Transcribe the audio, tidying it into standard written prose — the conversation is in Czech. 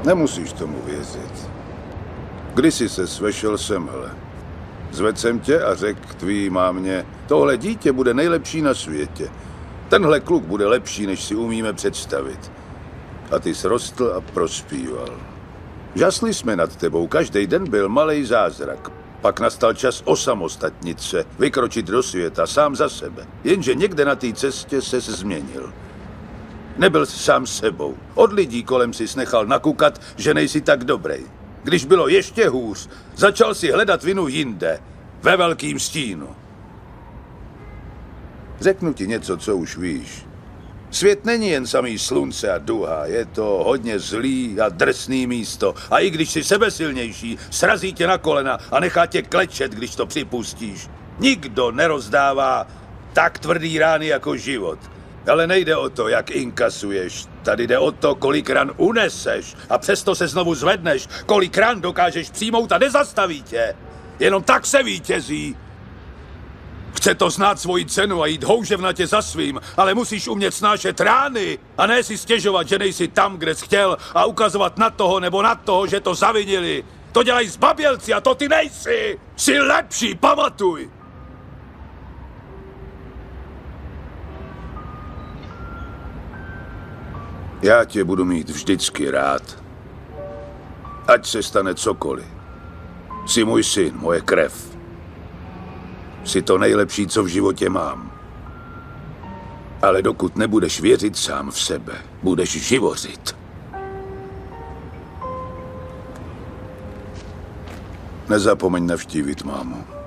Nemusíš tomu věřit. Kdysi se svešel semhle. Zvedl jsem tě a řekl tvý mámě, tohle dítě bude nejlepší na světě. Tenhle kluk bude lepší, než si umíme představit. A ty srostl a prospíval. Žasli jsme nad tebou, každý den byl malej zázrak. Pak nastal čas osamostatnit se, vykročit do světa sám za sebe. Jenže někde na té cestě ses změnil. Nebyl jsi sám sebou. Od lidí kolem si nechal nakukat, že nejsi tak dobrý. Když bylo ještě hůř, začal si hledat vinu jinde, ve velkým stínu. Řeknu ti něco, co už víš. Svět není jen samý slunce a duha, je to hodně zlý a drsný místo. A i když jsi sebesilnější, srazí tě na kolena a nechá tě klečet, když to připustíš. Nikdo nerozdává tak tvrdý rány jako život. Ale nejde o to, jak inkasuješ. Tady jde o to, kolik ran uneseš a přesto se znovu zvedneš. Kolik ran dokážeš přijmout a nezastaví tě. Jenom tak se vítězí. Chce to znát svoji cenu a jít houževnatě za svým, ale musíš umět snášet rány a ne si stěžovat, že nejsi tam, kde jsi chtěl a ukazovat na toho nebo na toho, že to zavinili. To dělají zbabělci a to ty nejsi. Jsi lepší, pamatuj. Já tě budu mít vždycky rád. Ať se stane cokoliv. Jsi můj syn, moje krev. Jsi to nejlepší, co v životě mám. Ale dokud nebudeš věřit sám v sebe, budeš živořit. Nezapomeň navštívit mámu.